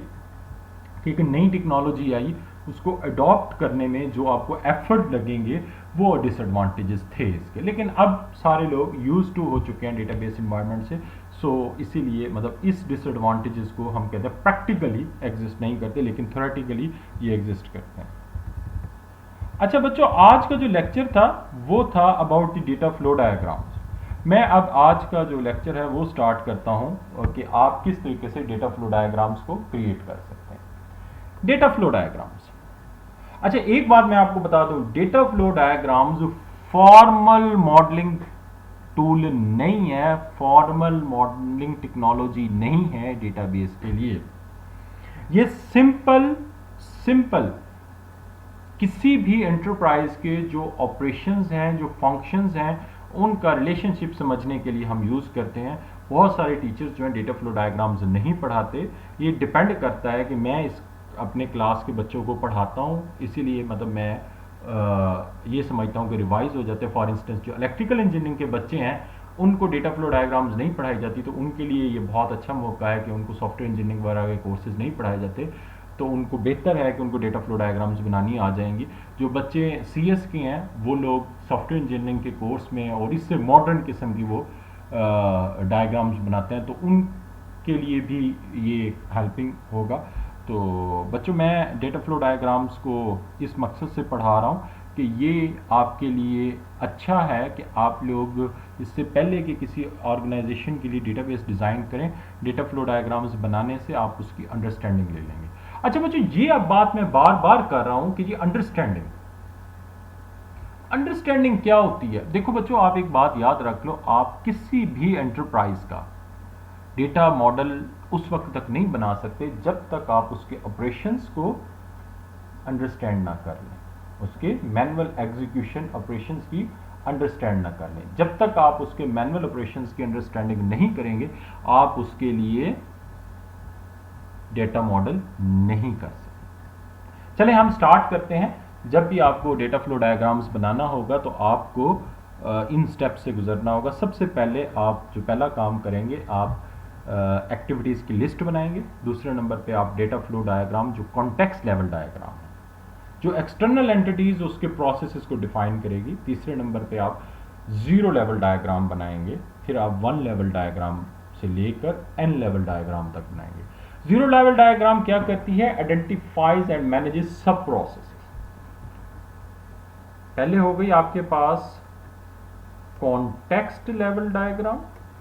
कि एक नई टेक्नोलॉजी आई, उसको अडॉप्ट करने में जो आपको एफर्ट लगेंगे वो डिसएडवांटेजेस थे इसके, लेकिन अब सारे लोग यूज टू हो चुके हैं डेटाबेस इन्वायरमेंट से, सो इसीलिए मतलब इस डिसएडवांटेजेस को हम कहते हैं प्रैक्टिकली एग्जिस्ट नहीं करते, लेकिन थ्योरेटिकली ये एग्जिस्ट करते हैं। अच्छा बच्चों, आज का जो लेक्चर था वो था about the data flow diagrams. मैं अब आज का जो लेक्चर है वो स्टार्ट करता हूं कि आप किस तरीके से डेटा फ्लो डायग्राम्स को क्रिएट कर सकते हैं। डेटा फ्लो डायग्राम्स, अच्छा एक बात मैं आपको बता दूं, data flow diagrams formal modelling tool नहीं है, फॉर्मल मॉडलिंग टेक्नोलॉजी नहीं है डेटाबेस के लिए। ये सिंपल किसी भी एंटरप्राइज के जो ऑपरेशंस हैं, जो फंक्शंस हैं, उनका रिलेशनशिप समझने के लिए हम यूज़ करते हैं। बहुत सारे टीचर्स जो हैं डेटा फ्लो डायग्राम्स नहीं पढ़ाते, ये डिपेंड करता है कि मैं इस अपने क्लास के बच्चों को पढ़ाता हूँ, इसीलिए मतलब मैं ये समझता हूँ कि रिवाइज हो जाते हैं। फॉर इंस्टेंस जो इलेक्ट्रिकल इंजीनियरिंग के बच्चे हैं उनको डेटा फ्लो डायग्राम्स नहीं पढ़ाई जाती, तो उनके लिए ये बहुत अच्छा मौका है कि उनको सॉफ्टवेयर इंजीनियरिंग वगैरह के कोर्सेज नहीं पढ़ाए जाते, तो उनको बेहतर है कि उनको डेटा फ्लो डायग्राम्स बनानी आ जाएंगी। जो बच्चे CS के हैं वो लोग सॉफ्टवेयर इंजीनियरिंग के कोर्स में और इससे मॉडर्न किस्म की वो डायग्राम्स बनाते हैं, तो उनके लिए भी ये हेल्पिंग होगा। तो बच्चों, मैं डेटा फ्लो डायग्राम्स को इस मकसद से पढ़ा रहा हूँ कि ये आपके लिए अच्छा है कि आप लोग इससे पहले कि किसी ऑर्गेनाइजेशन के लिए डेटाबेस डिज़ाइन करें, डेटा फ्लो डायग्राम्स बनाने से आप उसकी अंडरस्टैंडिंग ले लेंगे। अच्छा बच्चों, ये अब बात मैं बार बार कर रहा हूं कि ये अंडरस्टैंडिंग क्या होती है। देखो बच्चों, आप एक बात याद रख लो, आप किसी भी एंटरप्राइज का डेटा मॉडल उस वक्त तक नहीं बना सकते जब तक आप उसके ऑपरेशंस को अंडरस्टैंड ना कर लें, उसके मैनुअल एग्जीक्यूशन ऑपरेशंस की अंडरस्टैंड ना कर लें। जब तक आप उसके मैनुअल ऑपरेशंस की अंडरस्टैंडिंग नहीं करेंगे, आप उसके लिए डेटा मॉडल नहीं कर सकते। चलें हम स्टार्ट करते हैं। जब भी आपको डेटा फ्लो डायग्राम्स बनाना होगा तो आपको इन स्टेप्स से गुजरना होगा। सबसे पहले आप जो पहला काम करेंगे, आप एक्टिविटीज़ की लिस्ट बनाएंगे। दूसरे नंबर पे आप डेटा फ्लो डायग्राम जो कॉन्टेक्स्ट लेवल डायग्राम है, जो एक्सटर्नल एंटिटीज उसके प्रोसेसेस को डिफाइन करेगी। तीसरे नंबर पे आप 0 लेवल डायग्राम बनाएंगे। फिर आप 1 लेवल डायग्राम से लेकर n लेवल डायग्राम तक बनाएंगे। 0 लेवल डायग्राम क्या करती है? आइडेंटिफाइज एंड मैनेजेस सब प्रोसेसेस। पहले हो गई आपके पास कॉन्टेक्स्ट लेवल डायग्राम,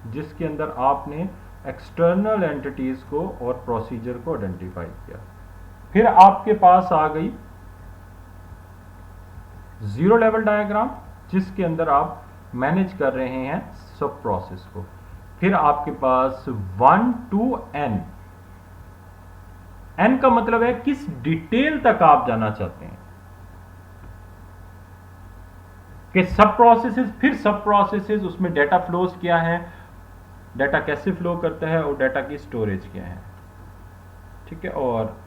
जिसके अंदर आपने एक्सटर्नल एंटिटीज को और प्रोसीजर को आइडेंटिफाई किया। फिर आपके पास आ गई 0 लेवल डायग्राम, जिसके अंदर आप मैनेज कर रहे हैं सब प्रोसेस को। फिर आपके पास 1 to n, n का मतलब है किस डिटेल तक आप जाना चाहते हैं, कि सब प्रोसेसेस, फिर सब प्रोसेसेस, उसमें डेटा फ्लोज क्या है, डेटा कैसे फ्लो करता है और डेटा की स्टोरेज क्या है, ठीक है, और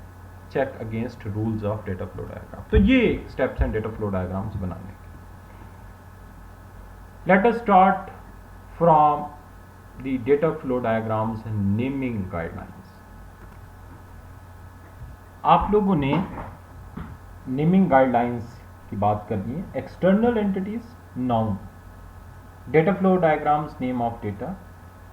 check against rules of data flow diagram. तो ये स्टेप्स हैं डेटा फ्लो डायग्राम्स बनाने के। Let us start from the data flow diagrams naming guidelines. आप लोगों ने नेमिंग गाइडलाइंस की बात करनी है। External entities, noun, data flow diagrams, name of data,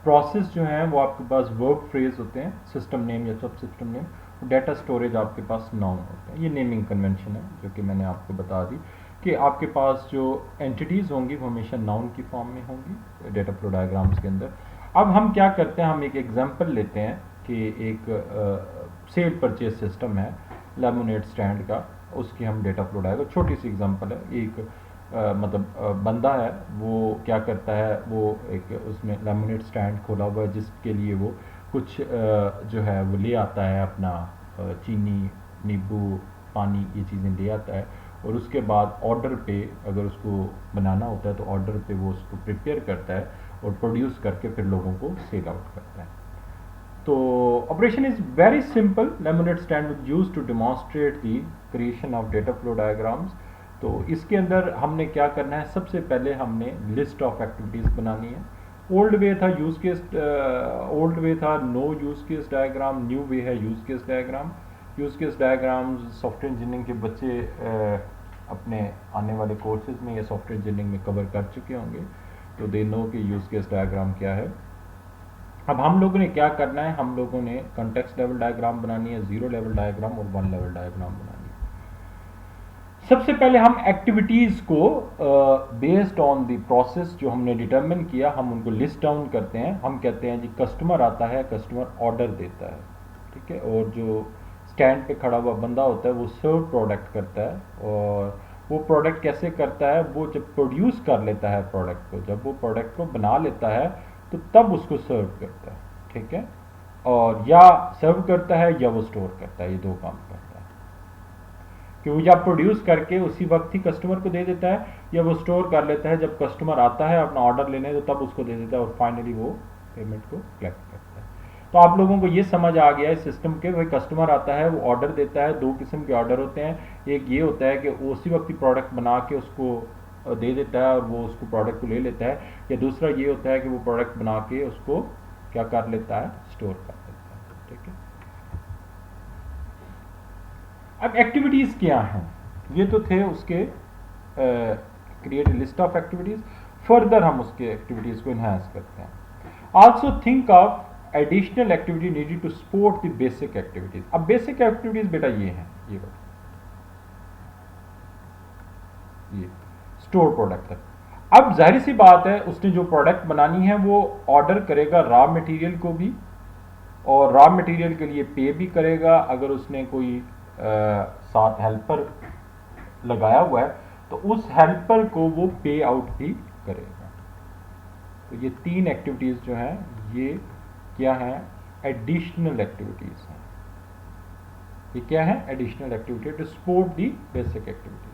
process जो है वो आपके पास वर्ब फ्रेज होते हैं, सिस्टम नेम या सब सिस्टम नेम, डेटा स्टोरेज आपके पास नाउन होते हैं। ये नेमिंग कन्वेंशन है जो कि मैंने आपको बता दी कि आपके पास जो एंटिटीज़ होंगी वो हमेशा नाउन की फॉर्म में होंगी डेटा फ्लो डायग्राम्स के अंदर। अब हम क्या करते हैं, हम एक एग्जांपल लेते हैं कि एक सेल परचेज सिस्टम है लेमोनेड स्टैंड का, उसकी हम डेटा फ्लो डायग्राम, छोटी सी एग्जांपल है। एक बंदा है, वो क्या करता है, वो एक उसमें लेमोनेड स्टैंड खोला हुआ है, जिसके लिए वो कुछ जो है वो ले आता है, अपना चीनी, नींबू, पानी, ये चीज़ें ले आता है, और उसके बाद ऑर्डर पे अगर उसको बनाना होता है तो ऑर्डर पे वो उसको प्रिपेयर करता है और प्रोड्यूस करके फिर लोगों को सेल आउट करता है। तो operation is very simple. Lemonade stand was used to demonstrate the creation of data flow diagrams. तो इसके अंदर हमने क्या करना है, सबसे पहले हमने लिस्ट ऑफ एक्टिविटीज़ बनानी है। ओल्ड वे था यूज केस, ओल्ड वे था no use case diagram, new way है use case diagram. Use case diagram software engineering के बच्चे अपने आने वाले कोर्सेज में या सॉफ्टवेयर इंजीनियरिंग में कवर कर चुके होंगे, तो दे नो कि यूज़ केस डायग्राम क्या है। अब हम लोगों ने क्या करना है, हम लोगों ने कॉन्टेक्स्ट लेवल डायग्राम बनानी है, 0 लेवल डायग्राम और 1 लेवल डायग्राम बनानी है। सबसे पहले हम एक्टिविटीज़ को बेस्ड ऑन द प्रोसेस जो हमने डिटरमिन किया, हम उनको लिस्ट डाउन करते हैं। हम कहते हैं जी कस्टमर आता है, कस्टमर ऑर्डर देता है, ठीक है, और जो स्टैंड पे खड़ा हुआ बंदा होता है वो सर्व प्रोडक्ट करता है, और वो प्रोडक्ट कैसे करता है, वो जब प्रोड्यूस कर लेता है प्रोडक्ट को, जब वो प्रोडक्ट को बना लेता है तो तब उसको सर्व करता है, ठीक है, और या सर्व करता है या वो स्टोर करता है, ये दो काम करता है। कि वो या प्रोड्यूस करके उसी वक्त ही कस्टमर को दे देता है, या वो स्टोर कर लेता है, जब कस्टमर आता है अपना ऑर्डर लेने तो तब उसको दे देता है, और फाइनली वो पेमेंट को कलेक्ट करता है। तो आप लोगों को ये समझ आ गया इस सिस्टम के, भाई कस्टमर आता है वो ऑर्डर देता है, दो किस्म के ऑर्डर होते हैं, एक ये होता है कि उसी वक्त ही प्रोडक्ट बना के उसको दे देता है और वो उसको प्रोडक्ट को ले लेता है, या दूसरा ये होता है कि वो प्रोडक्ट बना के उसको क्या कर लेता है, स्टोर कर लेता है, ठीक है। अब एक्टिविटीज क्या हैं, ये तो थे उसके create list of activities. Further हम उसके एक्टिविटीज को इनहांस करते हैं। Also think of additional activity needed to support the basic activities. अब बेसिक एक्टिविटीज बेटा ये हैं, ये स्टोर प्रोडक्ट तक। अब जाहिर सी बात है उसने जो प्रोडक्ट बनानी है वो ऑर्डर करेगा रॉ मटेरियल को भी, और रॉ मटेरियल के लिए पे भी करेगा। अगर उसने कोई साथ हेल्पर लगाया हुआ है तो उस हेल्पर को वो पे आउट भी करेगा। तो ये तीन एक्टिविटीज जो हैं ये क्या हैं, एडिशनल एक्टिविटीज हैं। ये क्या है, additional activity to support the basic activities.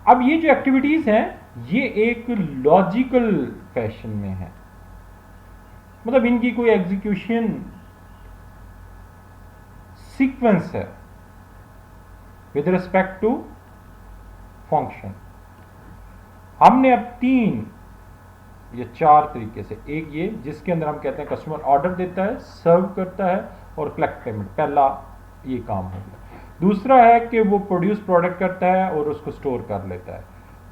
अब ये जो एक्टिविटीज हैं ये एक लॉजिकल फैशन में है, मतलब इनकी कोई एग्जीक्यूशन सीक्वेंस है विद रिस्पेक्ट टू फंक्शन। हमने अब तीन या चार तरीके से, एक ये जिसके अंदर हम कहते हैं कस्टमर ऑर्डर देता है, सर्व करता है और कलेक्ट पेमेंट, पहला ये काम हो गया। दूसरा है कि वो प्रोड्यूस प्रोडक्ट करता है और उसको स्टोर कर लेता है।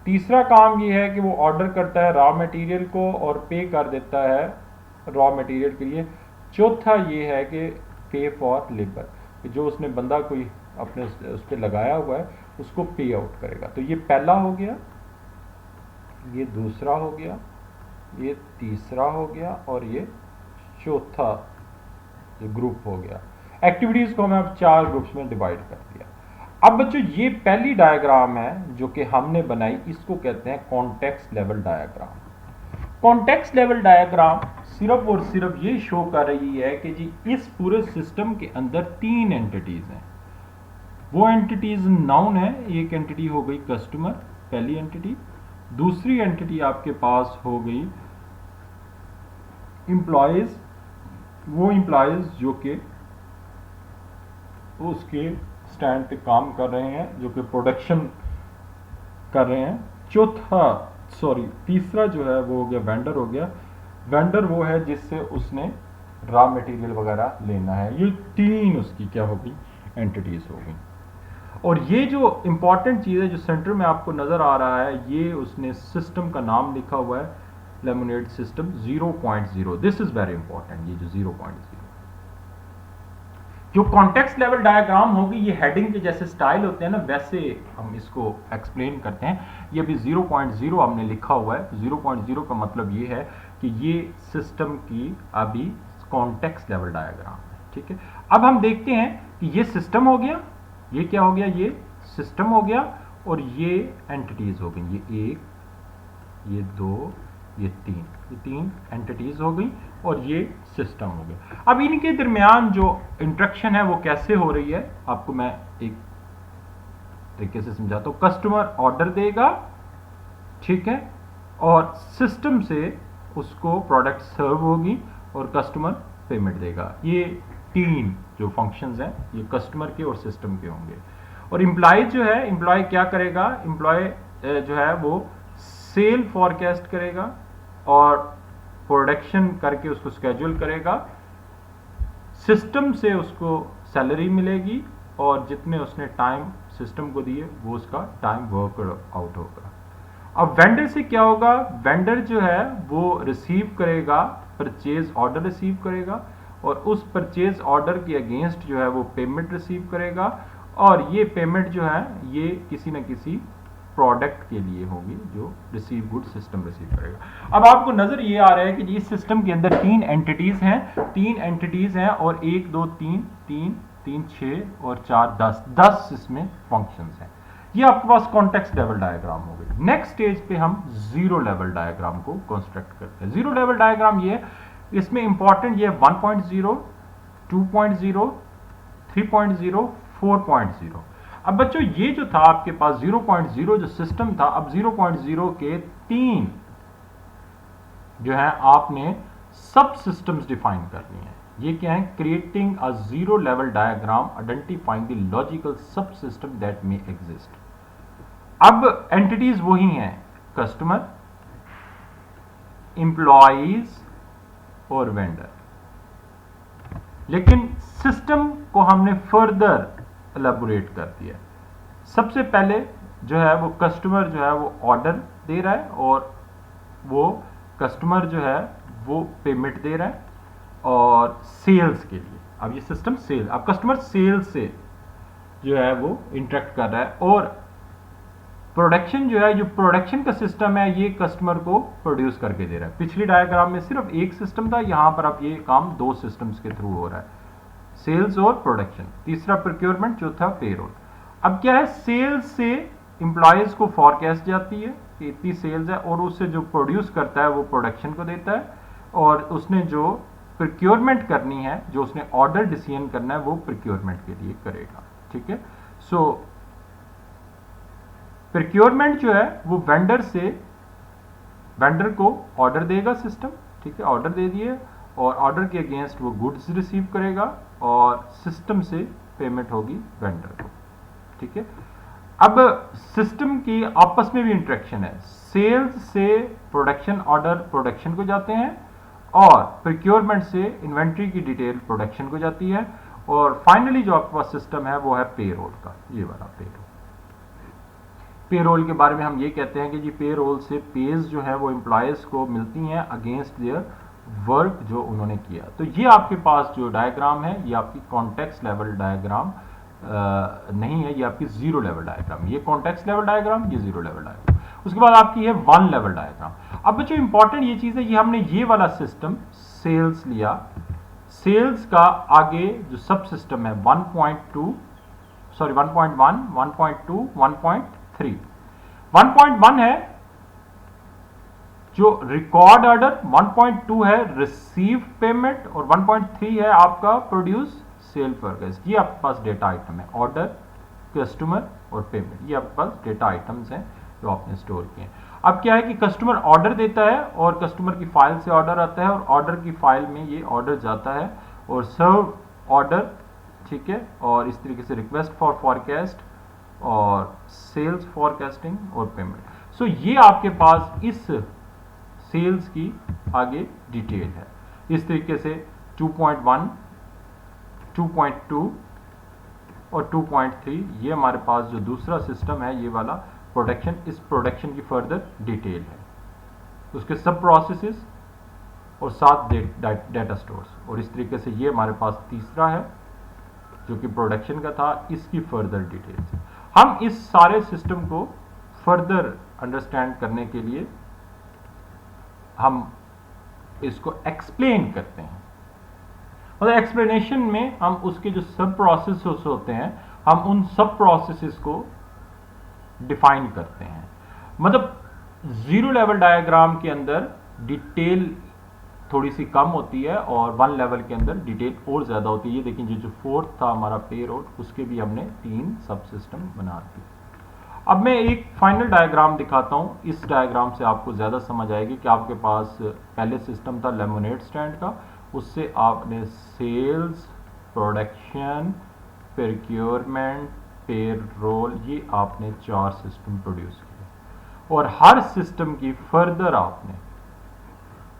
तीसरा काम ये है कि वो ऑर्डर करता है रॉ मटेरियल को और पे कर देता है रॉ मटेरियल के लिए। चौथा ये है कि पे फॉर लेबर, जो उसने बंदा कोई अपने उस पर लगाया हुआ है उसको पे आउट करेगा। तो ये पहला हो गया, ये दूसरा हो गया, ये तीसरा हो गया और ये चौथा ग्रुप हो गया। एक्टिविटीज को हमें अब चार ग्रुप्स में डिवाइड कर दिया। अब बच्चों ये पहली डायग्राम है जो कि हमने बनाई, इसको कहते हैं context level diagram. Context level diagram सिर्फ और सिर्फ ये शो कर रही है कि जी इस पूरे सिस्टम के अंदर तीन एंटिटीज हैं। वो एंटिटीज नाउन है, एक एंटिटी हो गई कस्टमर, पहली एंटिटी। दूसरी एंटिटी आपके पास हो गई एम्प्लॉयज, वो एम्प्लॉयज जो कि उसके स्टैंड पे काम कर रहे हैं, जो कि प्रोडक्शन कर रहे हैं। तीसरा जो है वो हो गया वेंडर हो गया। वेंडर वो है जिससे उसने रॉ मटेरियल वगैरह लेना है। ये तीन उसकी क्या हो गई, एंटिटीज हो गई। और ये जो इंपॉर्टेंट चीज़ है जो सेंटर में आपको नजर आ रहा है, ये उसने सिस्टम का नाम लिखा हुआ है lemonade system 0.0। This is very important, ये जो 0.0 जो कॉन्टेक्स्ट लेवल डायग्राम होगी, ये हेडिंग के जैसे स्टाइल होते हैं ना, वैसे हम इसको एक्सप्लेन करते हैं। ये भी 0.0 हमने लिखा हुआ है। 0.0 का मतलब ये है कि ये सिस्टम की अभी कॉन्टेक्स्ट लेवल डायग्राम है, ठीक है। अब हम देखते हैं कि ये सिस्टम हो गया, ये क्या हो गया, ये सिस्टम हो गया, और ये एंटिटीज हो गई, ये एक, ये दो, ये तीन एंटिटीज हो गई और ये सिस्टम हो गया। अब इनके दरमियान जो इंटरेक्शन है वो कैसे हो रही है, आपको मैं एक तरीके से समझाता हूं। कस्टमर ऑर्डर देगा, ठीक है, और सिस्टम से उसको प्रोडक्ट सर्व होगी और कस्टमर पेमेंट देगा। ये तीन जो फंक्शंस हैं ये कस्टमर के और सिस्टम के होंगे। और एम्प्लॉय जो है, एम्प्लॉय क्या करेगा, एम्प्लॉय जो है वो सेल फॉरकास्ट करेगा और प्रोडक्शन करके उसको स्केड्यूल करेगा। सिस्टम से उसको सैलरी मिलेगी और जितने उसने टाइम सिस्टम को दिए वो उसका टाइम वर्क आउट होगा। अब वेंडर से क्या होगा, वेंडर जो है वो रिसीव करेगा, परचेज ऑर्डर रिसीव करेगा और उस परचेज ऑर्डर के अगेंस्ट जो है वो पेमेंट रिसीव करेगा और ये पेमेंट जो है ये किसी न किसी प्रोडक्ट के लिए होगी जो रिसीव गुड सिस्टम रिसीव करेगा। अब आपको नजर ये आ रहा है कि इस सिस्टम के अंदर तीन एंटिटीज हैं और 1 2 3 6 और 4 10 इसमें फंक्शंस हैं। ये आपके पास कॉन्टेक्स्ट लेवल डायग्राम हो गई। नेक्स्ट स्टेज पे हम जीरो लेवल डायग्राम को कंस्ट्रक्ट करते हैं। जीरो लेवल डायग्राम ये, इसमें इंपॉर्टेंट ये 1.0 2.0 3.0 4.0। अब बच्चों ये जो था आपके पास 0.0 जो सिस्टम था, अब 0.0 के 3 जो है आपने सब सिस्टम्स डिफाइन करनी है। ये क्या है, creating a zero level diagram identifying the logical सब सिस्टम दैट मे एग्जिस्ट। अब एंटिटीज वही हैं, कस्टमर, इंप्लॉइज और वेंडर, लेकिन सिस्टम को हमने फर्दर एलेबोरेट कर दिया। सबसे पहले जो है वो कस्टमर जो है वो ऑर्डर दे रहा है और वो कस्टमर जो है वो पेमेंट दे रहा है और सेल्स के लिए। अब ये सिस्टम सेल, अब कस्टमर सेल्स से जो है वो इंटरेक्ट कर रहा है और प्रोडक्शन जो है, जो प्रोडक्शन का सिस्टम है ये कस्टमर को प्रोड्यूस करके दे रहा है। पिछली डायग्राम में सिर्फ एक सिस्टम था, यहां पर अब ये काम दो सिस्टम्स के थ्रू हो रहा है, सेल्स और प्रोडक्शन। तीसरा प्रोक्योरमेंट, चौथा पेरोल। अब क्या है, सेल्स से इंप्लॉयज को फॉरकास्ट जाती है कि इतनी सेल्स है और उससे जो प्रोड्यूस करता है वो प्रोडक्शन को देता है और उसने जो प्रोक्योरमेंट करनी है, जो उसने ऑर्डर डिसीजन करना है वो प्रोक्योरमेंट के लिए करेगा। ठीक है, सो प्रोक्योरमेंट जो है वो वेंडर को ऑर्डर देगा सिस्टम। ठीक है, ऑर्डर दे दिए और ऑर्डर के अगेंस्ट वो गुड्स रिसीव करेगा और सिस्टम से पेमेंट होगी वेंडर को। ठीक है, अब सिस्टम की आपस में भी इंटरेक्शन है, सेल्स से प्रोडक्शन ऑर्डर प्रोडक्शन को जाते हैं और प्रोक्योरमेंट से इन्वेंट्री की डिटेल प्रोडक्शन को जाती है और फाइनली जो आपके पास सिस्टम है वो है पेरोल का, ये वाला पेरोल। पेरोल के बारे में हम ये कहते हैं कि जी पेरोल से पेज जो है वो एम्प्लॉयज को मिलती हैं अगेंस्ट देयर वर्क जो उन्होंने किया। तो ये आपके पास जो डायग्राम है ये आपकी कॉन्टेक्स्ट लेवल डायग्राम नहीं है, ये आपकी जीरो लेवल डायग्राम। ये कॉन्टेक्स्ट लेवल डायग्राम, ये जीरो लेवल डायग्राम। उसके बाद आपकी है वन लेवल डायग्राम। अब बच्चों इंपॉर्टेंट ये चीज है, ये हमने ये वाला सिस्टम सेल्स लिया, सेल्स का आगे जो सब सिस्टम है 1.2 सॉरी 1.1 1.2 1.3 1.1 है जो रिकॉर्ड ऑर्डर, 1.2 है रिसीव पेमेंट और 1.3 है आपका प्रोड्यूस सेल परचेज। ये आपके पास डेटा आइटम है, ऑर्डर, कस्टमर और पेमेंट। ये आपके पास डेटा आइटम्स हैं जो आपने स्टोर किए हैं। अब क्या है कि कस्टमर ऑर्डर देता है और कस्टमर की फाइल से ऑर्डर आता है और ऑर्डर की फाइल में ये ऑर्डर जाता है और सर्व ऑर्डर। ठीक है, और इस तरीके से रिक्वेस्ट फॉर फॉरकास्ट और सेल्स फॉरकास्टिंग और पेमेंट। सो ये आपके पास इस सेल्स की आगे डिटेल है। इस तरीके से 2.1 2.2 और 2.3 ये हमारे पास जो दूसरा सिस्टम है ये वाला प्रोडक्शन, इस प्रोडक्शन की फर्दर डिटेल है, उसके सब प्रोसेसेस और 7 डेटा स्टोर्स। और इस तरीके से ये हमारे पास तीसरा है जो कि प्रोडक्शन का था, इसकी फर्दर डिटेल्स। हम इस सारे सिस्टम को फर्दर अंडरस्टैंड करने के लिए हम इसको एक्सप्लेन करते हैं। मतलब एक्सप्लेनेशन में हम उसके जो सब प्रोसेसेस होते हैं हम उन सब प्रोसेसेस को डिफाइन करते हैं। मतलब जीरो लेवल डायग्राम के अंदर डिटेल थोड़ी सी कम होती है और वन लेवल के अंदर डिटेल और ज्यादा होती है। ये देखिए जो फोर्थ था हमारा पेरोल, उसके भी हमने 3 सब सिस्टम बना दिए। अब मैं एक फाइनल डायग्राम दिखाता हूं, इस डायग्राम से आपको ज्यादा समझ आएगी कि आपके पास पहले सिस्टम था लेमोनेड स्टैंड का, उससे आपने सेल्स, प्रोडक्शन, प्रोक्योरमेंट, पेरोल, ये आपने 4 सिस्टम प्रोड्यूस किए और हर सिस्टम की फर्दर आपने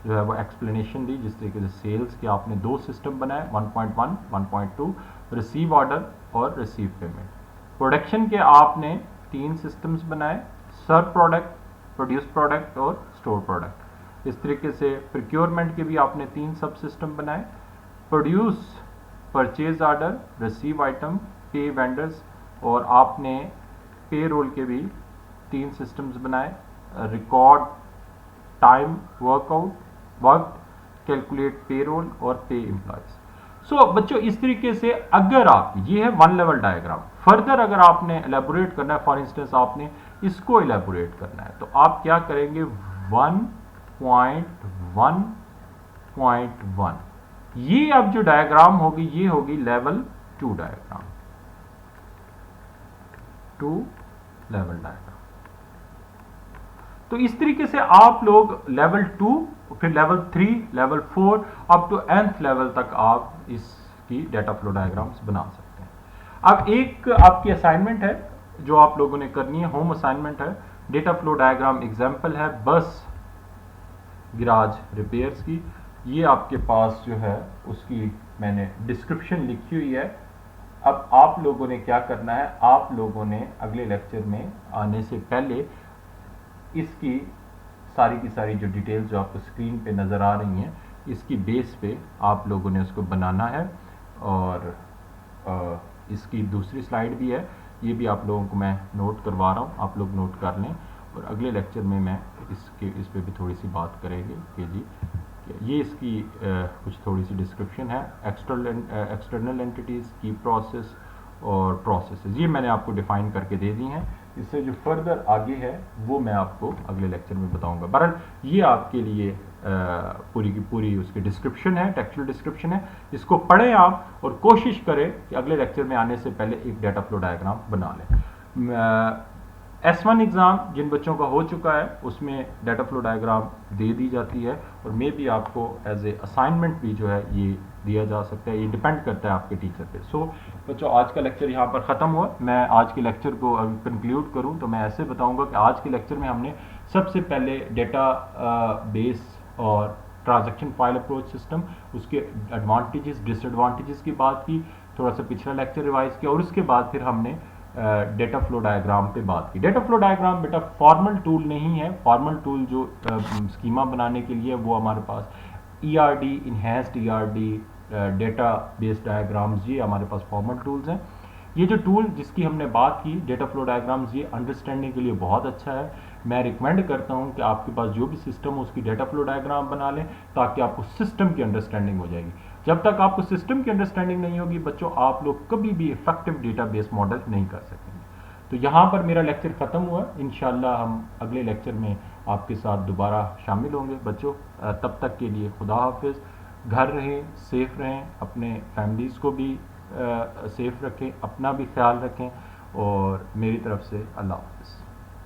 जो है वो एक्सप्लेनेशन दी। जिस तरीके से सेल्स के आपने 2 सिस्टम बनाए, 1.1 1.2, रिसीव ऑर्डर और रिसीव पेमेंट। प्रोडक्शन के आपने 3 सिस्टम्स बनाए, सर्व प्रोडक्ट, प्रोड्यूस प्रोडक्ट और स्टोर प्रोडक्ट। इस तरीके से प्रोक्योरमेंट के भी आपने 3 सब सिस्टम बनाए, produce purchase order, receive item, पे वेंडर्स, और आपने पे रोल के भी 3 सिस्टम्स बनाए, रिकॉर्ड टाइम वर्क, कैलकुलेट पे रोल और पे एम्प्लॉयज। सो बच्चों इस तरीके से अगर आप, ये है 1 लेवल डायग्राम, फर्दर अगर आपने एलेबोरेट करना है, फॉर इंस्टेंस आपने इसको एलेबोरेट करना है, तो आप क्या करेंगे, 1.1.1 ये अब जो डायग्राम होगी ये होगी लेवल 2 डायग्राम, 2 लेवल डायग्राम। तो इस तरीके से आप लोग लेवल 2, फिर level 3, level 4 up to nth level तक आप इसकी डेटा फ्लो डायग्राम्स बना सकते हैं। अब एक आपकी असाइनमेंट है जो आप लोगों ने करनी है, होम असाइनमेंट है, डेटा फ्लो डायग्राम एग्जाम्पल है बस गैराज रिपेयर्स की। ये आपके पास जो है उसकी मैंने डिस्क्रिप्शन लिखी हुई है। अब आप लोगों ने क्या करना है, आप लोगों ने अगले लेक्चर में आने से पहले इसकी सारी की सारी जो डिटेल्स जो आपको स्क्रीन पे नज़र आ रही हैं, इसकी बेस पे आप लोगों ने उसको बनाना है। और इसकी दूसरी स्लाइड भी है, ये भी आप लोगों को मैं नोट करवा रहा हूँ, आप लोग नोट कर लें। और अगले लेक्चर में मैं इस पे भी थोड़ी सी बात करेंगे कि जी ये इसकी कुछ थोड़ी सी डिस्क्रिप्शन है, एक्सटर्नल एंटिटीज़, की प्रोसेस और प्रोसेसेस, ये मैंने आपको डिफाइन करके दे दी हैं। इससे जो फर्दर आगे है वो मैं आपको अगले लेक्चर में बताऊंगा। बहरहाल ये आपके लिए पूरी की पूरी उसकी डिस्क्रिप्शन है, टेक्सचुअल डिस्क्रिप्शन है, इसको पढ़ें आप और कोशिश करें कि अगले लेक्चर में आने से पहले एक डेटा फ्लो डायग्राम बना लें। S1 एग्ज़ाम जिन बच्चों का हो चुका है उसमें डेटा फ्लो डायग्राम दे दी जाती है, और मे भी आपको एज ए असाइनमेंट भी जो है ये दिया जा सकता है, ये डिपेंड करता है आपके टीचर पे। सो बच्चों आज का लेक्चर यहाँ पर ख़त्म हुआ। मैं आज के लेक्चर को अगर कंक्लूड करूँ तो मैं ऐसे बताऊँगा कि आज के लेक्चर में हमने सबसे पहले डेटा बेस और ट्रांजैक्शन फाइल अप्रोच सिस्टम, उसके एडवांटेजेस डिसएडवांटेजेस की बात की, थोड़ा सा पिछला लेक्चर रिवाइज किया, और उसके बाद फिर हमने डेटा फ्लो डायग्राम पे बात की। डेटा फ्लो डायग्राम बेटा फॉर्मल टूल नहीं है, फॉर्मल टूल जो स्कीमा बनाने के लिए वो हमारे पास ERD, enhanced ERD, data based diagrams, ये हमारे पास फॉर्मल टूल्स हैं। ये जो टूल जिसकी हमने बात की डेटा फ्लो डायग्राम्स, ये अंडरस्टैंडिंग के लिए बहुत अच्छा है। मैं रिकमेंड करता हूँ कि आपके पास जो भी सिस्टम हो उसकी डेटा फ्लो डायग्राम बना लें, ताकि आपको सिस्टम की अंडरस्टैंडिंग हो जाएगी। जब तक आपको सिस्टम की अंडरस्टैंडिंग नहीं होगी बच्चों, आप लोग कभी भी इफेक्टिव डेटाबेस मॉडल नहीं कर सकेंगे। तो यहाँ पर मेरा लेक्चर ख़त्म हुआ। इंशाल्लाह हम अगले लेक्चर में आपके साथ दोबारा शामिल होंगे बच्चों। तब तक के लिए खुदा हाफिज़, घर रहें, सेफ़ रहें, अपने फैमिलीज़ को भी सेफ़ रखें, अपना भी ख्याल रखें, और मेरी तरफ से अल्लाह हाफिज़।